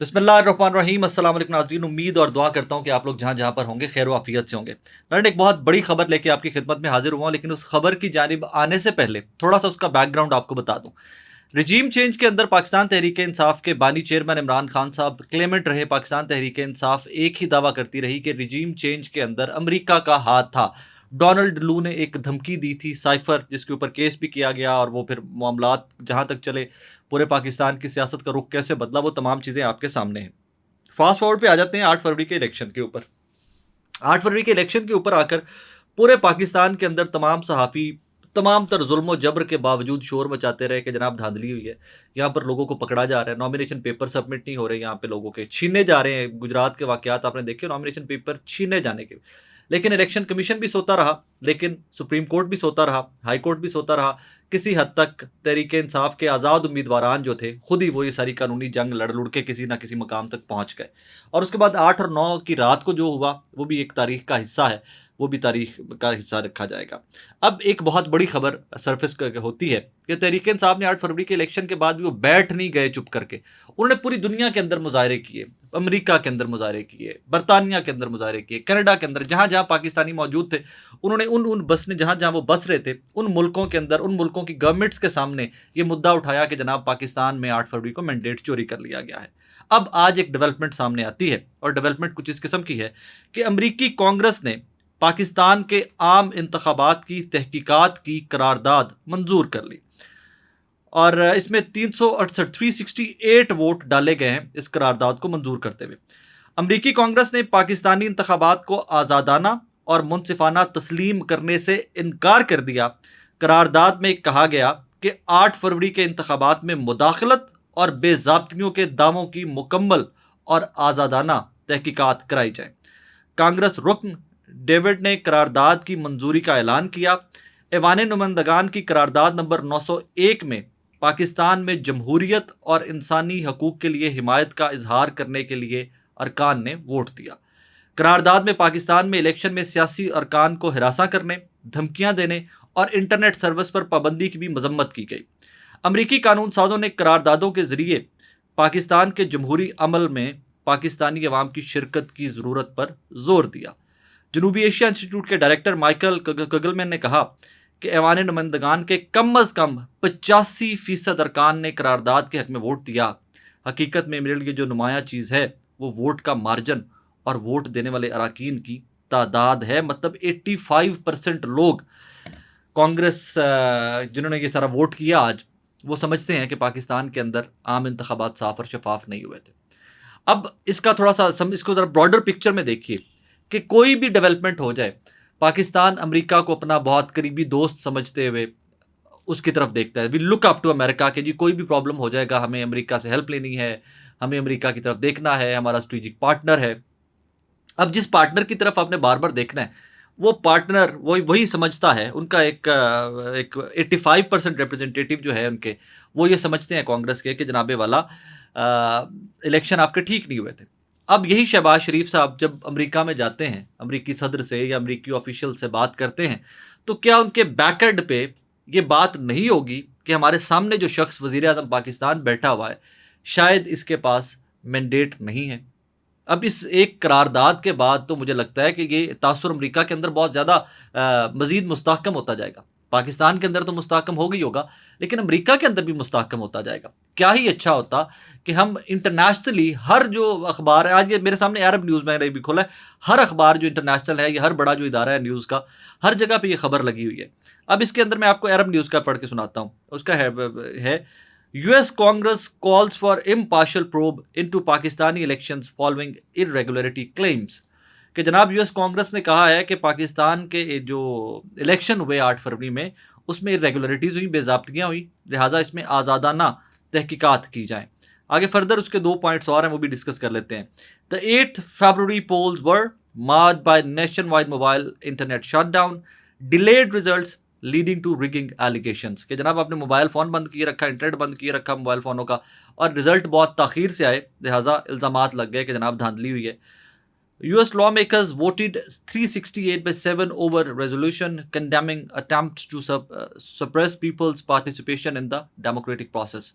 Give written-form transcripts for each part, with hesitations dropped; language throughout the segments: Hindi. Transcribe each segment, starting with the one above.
बिस्मिल्लाहिर्रहमानिर्रहीम। अस्सलाम वालेकुम नाज़रीन, उम्मीद और दुआ करता हूँ कि आप लोग जहाँ जहाँ पर होंगे खैर आफियत से होंगे। मैं एक बहुत बड़ी खबर लेके आपकी खिदमत में हाजिर हुआ हूँ, लेकिन उस खबर की जानिब आने से पहले थोड़ा सा उसका बैकग्राउंड आपको बता दूँ। रिजीम चेंज के अंदर पाकिस्तान तहरीक इंसाफ के बानी चेयरमैन इमरान खान साहब क्लेमेंट रहे। पाकिस्तान तहरीक इंसाफ एक ही दावा करती रही कि रिजीम चेंज के अंदर अमेरिका का हाथ था। डोनाल्ड लू ने एक धमकी दी थी साइफर, जिसके ऊपर केस भी किया गया और वो फिर मामलात जहाँ तक चले, पूरे पाकिस्तान की सियासत का रुख कैसे बदला, वो तमाम चीज़ें आपके सामने हैं। फास्ट फॉरवर्ड पे आ जाते हैं 8 फरवरी के इलेक्शन के ऊपर। 8 फरवरी के इलेक्शन के ऊपर आकर पूरे पाकिस्तान के अंदर तमाम सहाफ़ी तमाम तर जुल्म जबर के बावजूद शोर मचाते रहे कि जनाब धांधली हुई है, यहाँ पर लोगों को पकड़ा जा रहा है, नॉमिनेशन पेपर सबमिट नहीं हो रहे, यहाँ पे लोगों के छीने जा रहे हैं। गुजरात के वाकयात आपने देखे, नॉमिनेशन पेपर छीने जाने के। लेकिन इलेक्शन कमीशन भी सोता रहा, लेकिन सुप्रीम कोर्ट भी सोता रहा, हाई कोर्ट भी सोता रहा। किसी हद तक तहरीक इंसाफ के आज़ाद उम्मीदवारान जो थे, खुद ही वो ये सारी कानूनी जंग लड़ लुड़ के किसी ना किसी मकाम तक पहुँच गए। और उसके बाद 8 और 9 की रात को जो हुआ वो भी एक तारीख का हिस्सा है, वो भी तारीख का हिस्सा रखा जाएगा। अब एक बहुत बड़ी खबर सरफेस होती है कि तहरीक इंसाफ ने 8 फरवरी के इलेक्शन के बाद भी वो बैठ नहीं गए चुप करके। उन्होंने पूरी दुनिया के अंदर मुजाहरे किए, अमेरिका के अंदर मुजाहरे किए, बरतानिया के अंदर मुजाहरे किए, कनाडा के अंदर, जहाँ जहाँ पाकिस्तानी मौजूद थे उन्होंने उन उन बसने जहाँ जहाँ वो बस रहे थे उन मुल्कों के अंदर, उन मुल्कों की गवर्नमेंट्स के सामने ये मुद्दा उठाया कि जनाब पाकिस्तान में 8 फरवरी को मैंडेट चोरी कर लिया गया है। अब आज एक डेवलपमेंट सामने आती है और डेवलपमेंट कुछ इस किस्म की है कि अमरीकी कांग्रेस ने पाकिस्तान के आम इंतखाबात की तहकीकात की करारदाद मंजूर कर ली और इसमें 368 वोट डाले गए हैं इस करारदाद को मंजूर करते हुए। अमरीकी कांग्रेस ने पाकिस्तानी इंतखाबात को आज़ादाना और मुनसिफाना तस्लीम करने से इनकार कर दिया। करारदाद में कहा गया कि 8 फरवरी के इंतखाबात में मुदाखलत और बेज़ाब्तियों के दावों की मुकम्मल और आज़ादाना तहकीकात कराई जाए। कांग्रेस रुकन डेविड ने करारदाद की मंजूरी का ऐलान किया। ऐवान नुमाइंदगान की करारदाद नंबर 901 में पाकिस्तान में जमहूरियत और इंसानी हकूक़ के लिए हिमायत का इजहार करने के लिए अरकान ने वोट दिया। करारदाद में पाकिस्तान में इलेक्शन में सियासी अरकान को हिरासा करने, धमकियां देने और इंटरनेट सर्विस पर पाबंदी की भी मजम्मत की गई। अमरीकी कानून साजों ने करारदादों के ज़रिए पाकिस्तान के जमहूरी अमल में पाकिस्तानी अवाम की शिरकत की ज़रूरत पर जोर दिया। जनूबी एशिया इंस्टीट्यूट के डायरेक्टर माइकल कगलमैन ने कहा कि ऐवान नुमाइंदगान के कम अज़ कम 85% अरकान ने करारदाद के हक में वोट दिया। हकीकत में मेरे लिए जो नुमाया चीज़ है वो वोट का मार्जन और वोट देने वाले अरकान की तादाद है। मतलब 85% लोग कांग्रेस जिन्होंने ये सारा वोट किया आज, वो समझते हैं कि पाकिस्तान के अंदर आम इंतखाबात साफ और शफाफ नहीं हुए थे। अब इसका थोड़ा सा इसको ज़रा ब्रॉडर पिक्चर में देखिए कि कोई भी डेवलपमेंट हो जाए, पाकिस्तान अमेरिका को अपना बहुत करीबी दोस्त समझते हुए उसकी तरफ देखता है। We look up to America कि जी कोई भी प्रॉब्लम हो जाएगा, हमें अमेरिका से हेल्प लेनी है, हमें अमेरिका की तरफ देखना है, हमारा स्ट्रेटेजिक पार्टनर है। अब जिस पार्टनर की तरफ आपने बार बार देखना है, वो पार्टनर वही वही समझता है। उनका एक 85% रिप्रेजेंटेटिव जो है उनके, वो ये समझते हैं कांग्रेस के कि जनाबे वाला इलेक्शन आपके ठीक नहीं हुए थे। अब यही शहबाज शरीफ साहब जब अमेरिका में जाते हैं, अमेरिकी सदर से या अमेरिकी ऑफिशियल से बात करते हैं, तो क्या उनके बैकएंड पे ये बात नहीं होगी कि हमारे सामने जो शख्स वज़ीर आज़म पाकिस्तान बैठा हुआ है, शायद इसके पास मैंडेट नहीं है। अब इस एक करारदाद के बाद तो मुझे लगता है कि ये तासुर अमेरिका के अंदर बहुत ज़्यादा मज़ीद मुस्तहकम होता जाएगा। पाकिस्तान के अंदर तो मुस्तहकम हो गई होगा, लेकिन अमेरिका के अंदर भी मुस्तहकम होता जाएगा। क्या ही अच्छा होता कि हम इंटरनेशनली हर जो अखबार है, आज ये मेरे सामने अरब न्यूज़ मैंने भी खोला है, हर अखबार जो इंटरनेशनल है या हर बड़ा जो इदारा है न्यूज़ का, हर जगह पे ये खबर लगी हुई है। अब इसके अंदर मैं आपको अरब न्यूज़ का पढ़ के सुनाता हूँ। उसका है US Congress calls for impartial probe into Pakistani elections following irregularity claims। कि जनाब US कांग्रेस ने कहा है कि पाकिस्तान के जो इलेक्शन हुए 8 फरवरी में, उसमें इरेगुलरिटीज़ हुई, बेज़ाब्तियाँ हुई, लिहाजा इसमें आज़ादाना तहकीकात की जाएँ। आगे फर्दर उसके 2 पॉइंट्स और हैं, वो भी डिस्कस कर लेते हैं। The 8th February polls were marred by nationwide mobile internet shutdown, delayed results leading to rigging allegations. कि जनाब आपने मोबाइल फ़ोन बंद किए रखा, इंटरनेट बंद किए रखा मोबाइल फ़ोनों का, और रिज़ल्ट बहुत ताख़ीर से आए, लिहाजा इल्ज़ामात लग गए कि जनाब धांधली हुई है। US lawmakers voted 368/7 over resolution condemning attempts to suppress people's participation in the democratic process.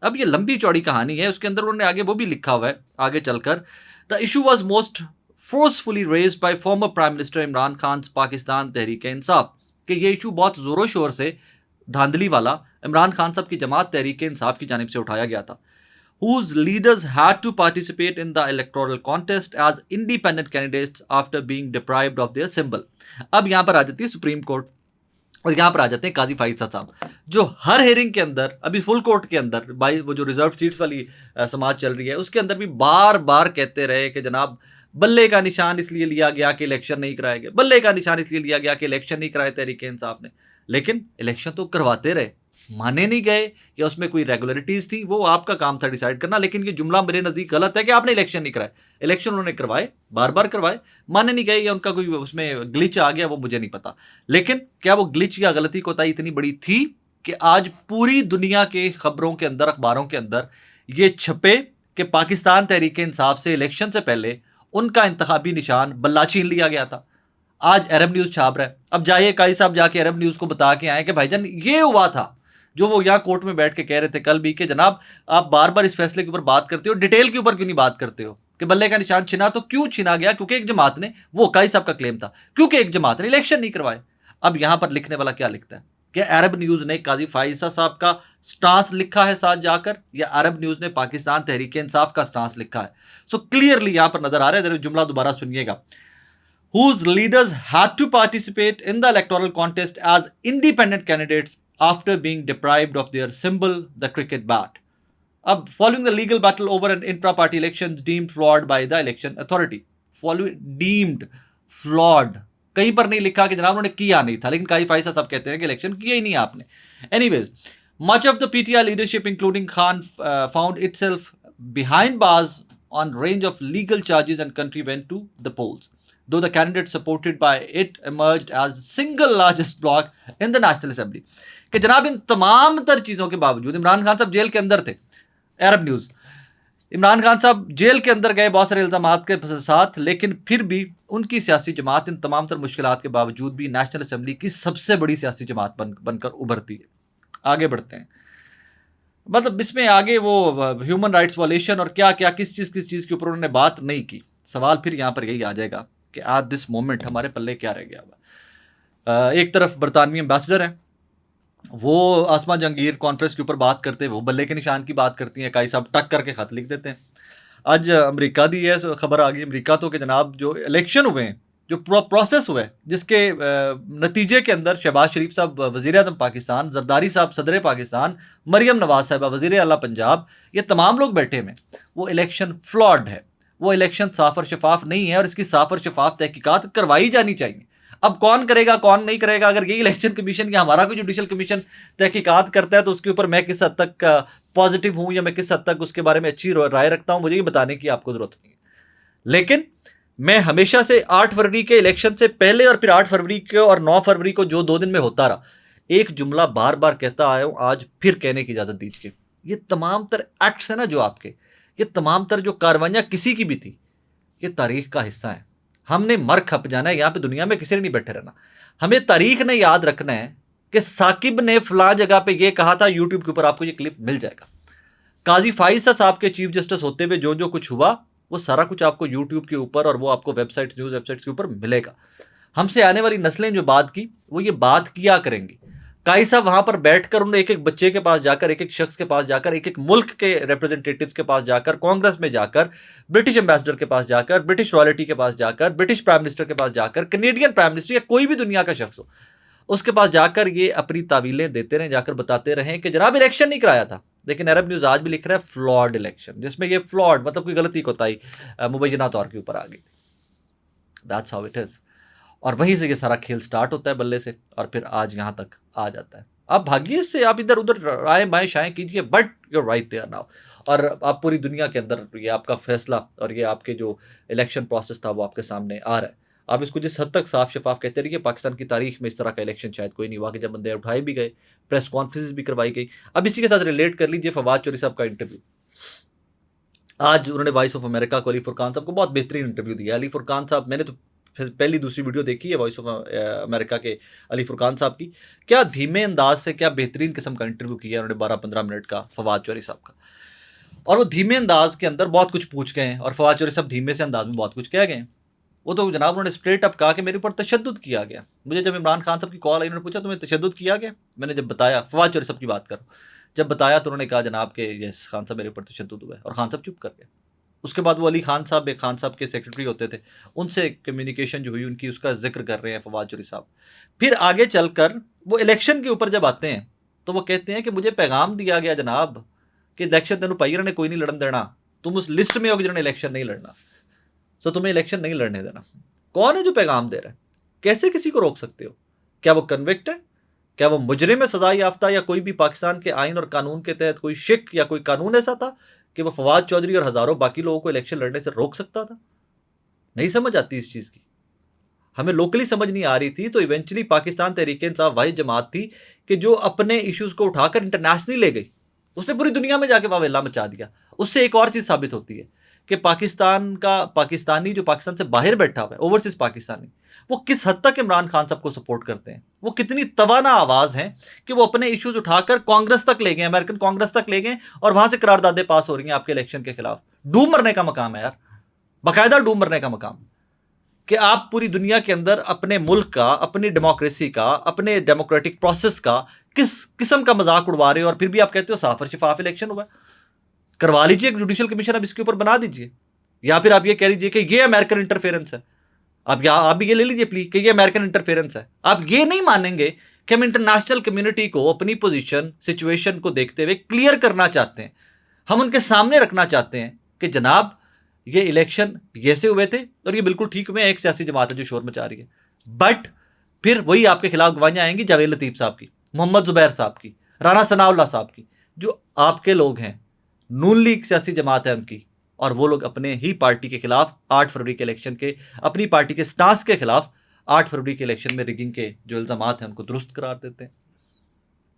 अब ये लंबी चौड़ी कहानी है, उसके अंदर उन्होंने आगे वो भी लिखा हुआ है आगे चलकर. The issue was most forcefully raised by former Prime Minister Imran Khan's Pakistan Tehreek-e-Insaf, कि ये इशू बहुत ज़ोरों शोर से धांधली वाला इमरान खान साहब की जमात तहरीक-ए-इंसाफ की जानिब से उठाया गया था, whose leaders had to participate in the electoral contest as independent candidates after being deprived of their symbol. अब यहाँ पर आ जाती है सुप्रीम कोर्ट और यहाँ पर आ जाते हैं काजी फाइसा साहब, जो हर हेयरिंग के अंदर, अभी फुल कोर्ट के अंदर भाई वो जो रिजर्व सीट्स वाली समाज चल रही है उसके अंदर भी बार बार कहते रहे कि जनाब बल्ले का निशान इसलिए लिया गया कि इलेक्शन नहीं कराए गए, बल्ले का निशान इसलिए लिया गया कि इलेक्शन नहीं कराए तहरीक इंसाफ ने. लेकिन इलेक्शन तो करवाते रहे, माने नहीं गए या उसमें कोई रेगुलरिटीज थी, वो आपका काम था डिसाइड करना. लेकिन ये जुमला मेरे नज़दीक गलत है कि आपने इलेक्शन नहीं कराए. इलेक्शन उन्होंने करवाए, बार बार करवाए, माने नहीं गए या उनका कोई उसमें ग्लिच आ गया वो मुझे नहीं पता. लेकिन क्या वो ग्लिच या गलती कोताही इतनी बड़ी थी कि आज पूरी दुनिया के खबरों के अंदर, अखबारों के अंदर ये छपे कि पाकिस्तान तहरीक इंसाफ से इलेक्शन से पहले उनका इंतखाबी निशान बल्ला छीन लिया गया था. आज अरब न्यूज़ छाप रहा है. अब जाइए काई साहब जाके अरब न्यूज़ को बता के आए कि भाईजान ये हुआ था जो वो यहाँ कोर्ट में बैठ के कह रहे थे कल भी कि जनाब आप बार बार इस फैसले के ऊपर बात करते हो, डिटेल के ऊपर क्यों नहीं बात करते हो कि बल्ले का निशान छिना तो क्यों छिना गया? क्योंकि एक जमात ने, वो काई साहब का क्लेम था, क्योंकि एक जमात ने इलेक्शन नहीं करवाए. अब यहाँ पर लिखने वाला क्या लिखता है कि अरब न्यूज़ ने काजी फाइसा साहब का स्टांस लिखा है साथ जाकर, या अरब न्यूज़ ने पाकिस्तान तहरीक इंसाफ का स्टांस लिखा है. सो क्लियरली यहाँ पर नजर आ रहा है, जुमला दोबारा सुनिएगा. Whose leaders had to participate in the electoral contest as independent candidates after being deprived of their symbol, the cricket bat. अब following the legal battle over an intra-party elections deemed flawed by the election authority. Deemed flawed. कहीं पर नहीं लिखा कि जनाब उन्होंने किया नहीं था, लेकिन काई फाइसा साहब कहते हैं कि इलेक्शन किया ही नहीं आपने. Anyways, much of the PTI leadership, including Khan, found itself behind bars on range of legal charges and country went to the polls. Though the candidate supported by it emerged as single largest bloc in the National Assembly. कि जनाब इन तमाम तर चीज़ों के बावजूद इमरान खान साहब जेल के अंदर थे. अरब न्यूज़, इमरान खान साहब जेल के अंदर गए बहुत सारे इल्ज़ामात के साथ, लेकिन फिर भी उनकी सियासी जमात इन तमाम तर मुश्किलात के बावजूद भी नेशनल असम्बली की सबसे बड़ी सियासी जमात बनकर उभरती है. आगे बढ़ते हैं. मतलब इसमें आगे वो ह्यूमन राइट्स वायलेशन और क्या क्या किस चीज़ के ऊपर उन्होंने बात नहीं की. सवाल फिर यहाँ पर यही आ जाएगा कि आज दिस मोमेंट हमारे पल्ले क्या रह गया हुआ. एक तरफ बरतानवी एम्बेसडर हैं, वो आसमा जहांगीर कॉन्फ्रेंस के ऊपर बात करते हैं, वो बल्ले के निशान की बात करती हैं, काई साहब टक करके ख़त लिख देते हैं. आज अमेरिका दी है खबर आ गई अमेरिका तो कि जनाब जो इलेक्शन हुए हैं, जो प्रोसेस हुआ है, जिसके नतीजे के अंदर शहबाज शरीफ साहब वज़ीर आज़म पाकिस्तान, जरदारी साहब सदर पाकिस्तान, मरियम नवाज साहबा वज़ीर आला पंजाब, ये तमाम लोग बैठे हैं. वो इलेक्शन फ्लॉड है, वो इलेक्शन साफ और शफाफ नहीं है और इसकी साफ और शफाफ तहकीकात करवाई जानी चाहिए. अब कौन करेगा कौन नहीं करेगा, अगर ये इलेक्शन कमीशन या हमारा कोई जुडिशल कमीशन तहकीकात करता है तो उसके ऊपर मैं किस हद तक पॉजिटिव हूँ या मैं किस हद तक उसके बारे में अच्छी राय रखता हूँ, मुझे ये बताने की आपको ज़रूरत नहीं है. लेकिन मैं हमेशा से 8 फरवरी के इलेक्शन से पहले और फिर 8 फरवरी को और 9 फरवरी को जो 2 दिन में होता रहा, एक जुमला बार बार कहता आया हूँ, आज फिर कहने की इजाज़त दीजिए. ये तमाम तर एक्ट्स है ना जो आपके, ये तमाम तर जो कार्रवाइयाँ किसी की भी थी, ये तारीख का हिस्सा है. हमने मर खप जाना है, यहाँ पे दुनिया में किसी ने नहीं बैठे रहना. हमें तारीख ने याद रखना है कि साकिब ने फलां जगह पे ये कहा था. यूट्यूब के ऊपर आपको ये क्लिप मिल जाएगा. काजी फाइसा साहब के चीफ जस्टिस होते हुए जो जो कुछ हुआ वो सारा कुछ आपको यूट्यूब के ऊपर और वो आपको वेबसाइट, न्यूज़ वेबसाइट्स के ऊपर मिलेगा. हमसे आने वाली नस्लें जो बात की वो ये बात किया करेंगी. काई साहब वहाँ पर बैठकर उन्होंने एक एक बच्चे के पास जाकर, एक एक शख्स के पास जाकर, एक एक मुल्क के रिप्रेजेंटेटिव्स के पास जाकर, कांग्रेस में जाकर, ब्रिटिश एम्बेसडर के पास जाकर, ब्रिटिश रॉयल्टी के पास जाकर, ब्रिटिश प्राइम मिनिस्टर के पास जाकर, कनेडियन प्राइम मिनिस्टर या कोई भी दुनिया का शख्स हो उसके पास जाकर ये अपनी तावीलें देते रहें, जाकर बताते रहें कि जनाब इलेक्शन नहीं कराया था. लेकिन अरब न्यूज़ आज भी लिख रहा है फ्लॉड इलेक्शन, जिसमें ये फ्लॉड मतलब कोई गलती कोताही मुबैना तौर के ऊपर आ गई थी. That's how it is. और वहीं से ये सारा खेल स्टार्ट होता है बल्ले से और फिर आज यहाँ तक आ जाता है. आप भाग्य से आप इधर उधर आए बाएँ शाएँ कीजिए, but you're right there now. और आप पूरी दुनिया के अंदर ये आपका फैसला और ये आपके जो इलेक्शन प्रोसेस था वो आपके सामने आ रहा है. आप इसको जिस हद तक साफ शफाफ कहते रहिए, पाकिस्तान की तारीख में इस तरह का इलेक्शन शायद कोई नहीं हुआ कि जब बंदे उठाए भी गए, प्रेस कॉन्फ्रेंस भी करवाई गई. अब इसी के साथ रिलेट कर लीजिए फवाद चौधरी साहब का इंटरव्यू. आज उन्होंने वॉइस ऑफ अमेरिका को अली फुरकान साहब को बहुत बेहतरीन इंटरव्यू दिया। अली फुरकान साहब, मैंने तो पहली दूसरी वीडियो देखी है वॉइस ऑफ अमेरिका के अली फुरकान साहब की। क्या धीमे अंदाज से, क्या बेहतरीन किस्म का इंटरव्यू किया उन्होंने 12-15 मिनट का फवाद चौधरी साहब का। और वो धीमे अंदाज के अंदर बहुत कुछ पूछ गए हैं और फवाद चौधरी साहब धीमे से अंदाज में बहुत कुछ कह गए हैं। वो तो जनाब उन्होंने स्ट्रेट अप कहा कि मेरे ऊपर तशद्दुद किया गया। मुझे जब इमरान खान साहब की कॉल आई, उन्होंने पूछा तुम्हें तशद्दुद किया गया? मैंने जब बताया, फवाद चौधरी साहब की बात करो, जब बताया तो उन्होंने कहा जनाब के यस खान साहब मेरे ऊपर तशद्दुद हुआ है, और खान साहब चुप कर गए। उसके बाद वो अली खान साहब, एक खान साहब के सेक्रेटरी होते थे, उनसे कम्युनिकेशन जो हुई उनकी, उसका जिक्र कर रहे हैं फवाद चौधरी साहब। फिर आगे चलकर वो इलेक्शन के ऊपर जब आते हैं तो वो कहते हैं कि मुझे पैगाम दिया गया जनाब कि इलेक्शन तेन पाइर ने कोई नहीं लड़न देना, तुम उस लिस्ट में हो कि जिन्होंने इलेक्शन नहीं लड़ना, तो तुम्हें इलेक्शन नहीं लड़ने देना। कौन है जो पैगाम दे रहा है? कैसे किसी को रोक सकते हो? क्या वो कन्विक्ट है? क्या वो मुजरिम है सजा याफ्ता, या कोई भी पाकिस्तान के आइन और कानून के तहत कोई शिक या कोई कानून ऐसा था कि वो फवाद चौधरी और हजारों बाकी लोगों को इलेक्शन लड़ने से रोक सकता था? नहीं समझ आती इस चीज़ की। हमें लोकली समझ नहीं आ रही थी, तो इवेंचुअली पाकिस्तान तहरीक इंसाफ वाहिद जमात थी कि जो अपने इश्यूज को उठाकर इंटरनेशनली ले गई। उसने पूरी दुनिया में जाके वावेला मचा दिया। उससे एक और चीज़ साबित होती है कि पाकिस्तान का पाकिस्तानी जो पाकिस्तान से बाहर बैठा हुआ है, ओवरसीज पाकिस्तानी, वो किस हद तक इमरान खान साहब को सपोर्ट करते हैं। वो कितनी तवाना आवाज़ है कि वो अपने इश्यूज उठाकर कांग्रेस तक ले गए, अमेरिकन कांग्रेस तक ले गए, और वहां से करारदादे पास हो रही हैं आपके इलेक्शन के खिलाफ। डूब मरने का मकाम है यार, बाकायदा डूब मरने का मकाम, कि आप पूरी दुनिया के अंदर अपने मुल्क का, अपनी डेमोक्रेसी का, अपने डेमोक्रेटिक प्रोसेस का किस किस्म का मजाक उड़वा रहे हो, और फिर भी आप कहते हो साफ और शफाफ इलेक्शन हुआ। करवा लीजिए एक जुडिशल कमीशन, अब इसके ऊपर बना दीजिए, या फिर आप ये कह लीजिए कि ये अमेरिकन इंटरफेरेंस है। आप भी ये ले लीजिए प्लीज कि ये अमेरिकन इंटरफेरेंस है। आप ये नहीं मानेंगे कि हम इंटरनेशनल कम्युनिटी को अपनी पोजीशन, सिचुएशन को देखते हुए क्लियर करना चाहते हैं। हम उनके सामने रखना चाहते हैं कि जनाब ये इलेक्शन ऐसे हुए थे और ये बिल्कुल ठीक हुए। एक सियासी जमात है जो शोर मचा रही है, बट फिर वही आपके खिलाफ गवाहियां आएंगी जावेद लतीफ साहब की, मोहम्मद जुबैर साहब की, राना सनाउल्लाह साहब की, जो आपके लोग हैं, नून लीग सियासी जमात है उनकी, और वो लोग अपने ही पार्टी के खिलाफ 8 फरवरी के इलेक्शन के, अपनी पार्टी के स्टांस के खिलाफ 8 फरवरी के इलेक्शन में रिगिंग के जो इल्जामात हैं उनको दुरुस्त करार देते हैं।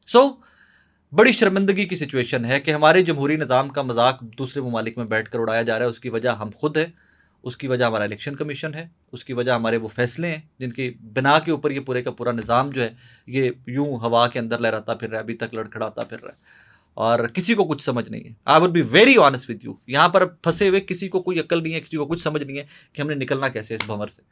सो बड़ी शर्मिंदगी की सिचुएशन है कि हमारे जमहूरी निज़ाम का मजाक दूसरे ममालिक में बैठ कर उड़ाया जा रहा है। उसकी वजह हम खुद हैं, उसकी वजह हमारा इलेक्शन कमीशन है, उसकी वजह हमारे वो फैसले हैं जिनकी बिना के ऊपर ये पूरे का पूरा निज़ाम जो है ये यूं हवा के अंदर लहराता फिर रहा है, अभी तक लड़खड़ाता फिर रहा है, और किसी को कुछ समझ नहीं है। I would be very honest with you, यहाँ पर फंसे हुए किसी को कोई अक्ल नहीं है, किसी को कुछ समझ नहीं है कि हमने निकलना कैसे इस भंवर से।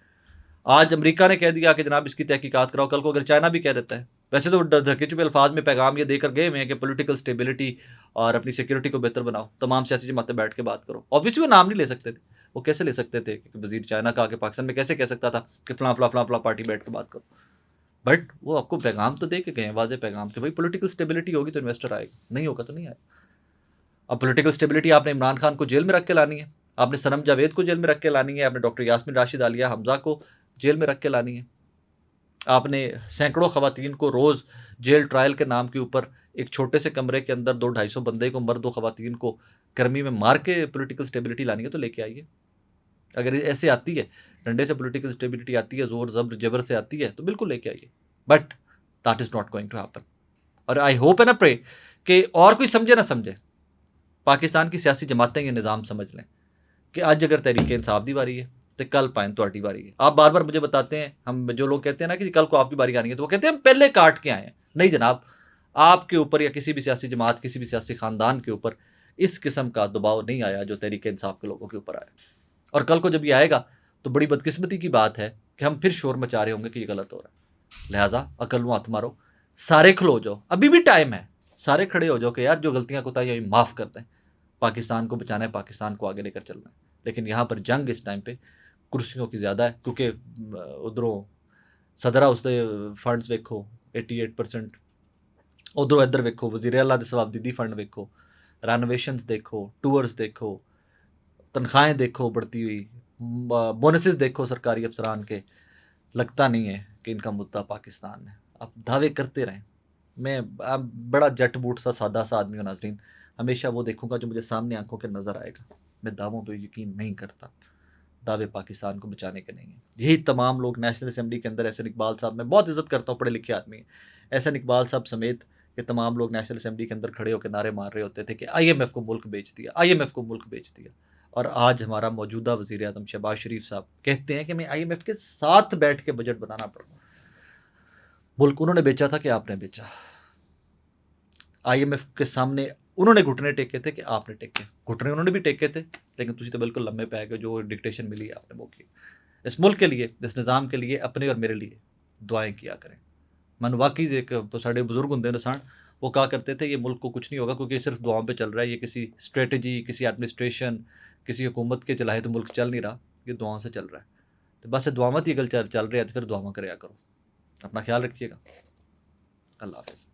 आज अमेरिका ने कह दिया कि जनाब इसकी तहकीकात कराओ, कल को अगर चाइना भी कह देता है। वैसे तो ढके छुपे अल्फाज में पैगाम ये देकर गए हुए हैं कि पॉलिटिकल स्टेबिलिटी और अपनी सिक्योरिटी को बेहतर बनाओ, तमाम सियासी जमातें बैठ के बात करो। ऑब्वियसली वो नाम नहीं ले सकते थे, वो कैसे ले सकते थे कि वजीर चाइना का आके पाकिस्तान में कैसे कह सकता था कि फला फला फला फला पार्टी बैठ के बात करो। बट वो आपको पैगाम तो दे के गए, वाजे पैगाम कि भाई पॉलिटिकल स्टेबिलिटी होगी तो इन्वेस्टर आएगा, नहीं होगा तो नहीं आएगा। अब पॉलिटिकल स्टेबिलिटी आपने इमरान खान को जेल में रख के लानी है, आपने सनम जावेद को जेल में रख के लानी है, आपने डॉक्टर यास्मीन राशिद आलिया हमजा को जेल में रख के लानी है, आपने सैकड़ों खवातीन को रोज़ जेल ट्रायल के नाम के ऊपर एक छोटे से कमरे के अंदर 200-250 बंदे को, मर्द दो खवातीन को गर्मी में मार के पॉलिटिकल स्टेबिलिटी लानी है तो लेके आइए। अगर ऐसे आती है, डंडे से पॉलिटिकल स्टेबिलिटी आती है, जोर जबर जबर से आती है तो बिल्कुल लेके आइए, but that is not going to happen. और I hope and I pray कि और कोई समझे ना समझे, पाकिस्तान की सियासी जमातें ये निज़ाम समझ लें कि आज अगर तहरीक इंसाफ की बारी है तो कल पाइन तो बारी है। आप बार बार मुझे बताते हैं, हम जो लोग कहते हैं ना कि कल को आपकी बारी आनी है, तो वो कहते हैं हम पहले काट के आए हैं। नहीं जनाब, आपके ऊपर या किसी भी सियासी जमात, किसी भी सियासी खानदान के ऊपर इस किस्म का दबाव नहीं आया जो तहरीक इंसाफ के लोगों के ऊपर आया। और कल को जब ये आएगा तो बड़ी बदकिस्मती की बात है कि हम फिर शोर मचा रहे होंगे कि ये गलत हो रहा है। लिहाजा अकल में हाथ मारो, सारे खलो जाओ, अभी भी टाइम है, सारे खड़े हो जाओ कि यार जो गलतियां कोताहियां माफ़ कर दें, पाकिस्तान को बचाना है, पाकिस्तान को आगे लेकर चलना है। लेकिन यहाँ पर जंग इस टाइम पे कुर्सियों की ज़्यादा है, क्योंकि उधरों सदर हाउस के फंड्स वेखो 88%, उधरों इधर वेखो वज़ीर आला दे सवाबदीदी फंड वेखो, रेनोवेशंस देखो, टूर्स देखो, तनख्वाहें देखो बढ़ती हुई, बोनसेस देखो सरकारी अफसरान के। लगता नहीं है कि इनका मुद्दा पाकिस्तान है। आप दावे करते रहें, मैं बड़ा जट बूट सा सादा सा आदमी हूँ नाजरीन, हमेशा वो देखूंगा जो मुझे सामने आंखों के नज़र आएगा। मैं दावों पे यकीन नहीं करता, दावे पाकिस्तान को बचाने के नहीं हैं। यही तमाम लोग नेशनल असम्बली के अंदर, एहसन इकबाल साहब, मैं बहुत इज़्ज़त करता हूँ, पढ़े लिखे आदमी हैं, एहसन इकबाल साहब समेत कि तमाम लोग नेशनल असेंबली के अंदर खड़े होकर नारे मार रहे होते थे कि आईएमएफ को मुल्क बेच दिया, आईएमएफ को मुल्क बेच दिया। और आज हमारा मौजूदा वज़ीर आज़म शहबाज शरीफ साहब कहते हैं कि मैं आईएमएफ के साथ बैठ के बजट बनाना पड़ा। मुल्क उन्होंने बेचा था कि आपने बेचा? आईएमएफ के सामने उन्होंने घुटने टेके थे कि आपने टेके? घुटने उन्होंने भी टेके थे, लेकिन तुझे तो बिल्कुल लम्बे पै गए, जो डिक्टेशन मिली है आपने वो की। इस मुल्क के लिए, इस निज़ाम के लिए, अपने और मेरे लिए दुआएं किया करें। मन वाकई एक साढ़े बुजुर्ग होंगे इंसान, वो कहा करते थे ये मुल्क को कुछ नहीं होगा क्योंकि ये सिर्फ दुआओं पे चल रहा है, ये किसी स्ट्रेटजी, किसी एडमिनिस्ट्रेशन, किसी हुकूमत के चलाए तो मुल्क चल नहीं रहा, ये दुआओं से चल रहा है। तो बस दुआमत ही अगर चल रही है तो फिर दुआवा कराया करो। अपना ख्याल रखिएगा। अल्लाह हाफिज़।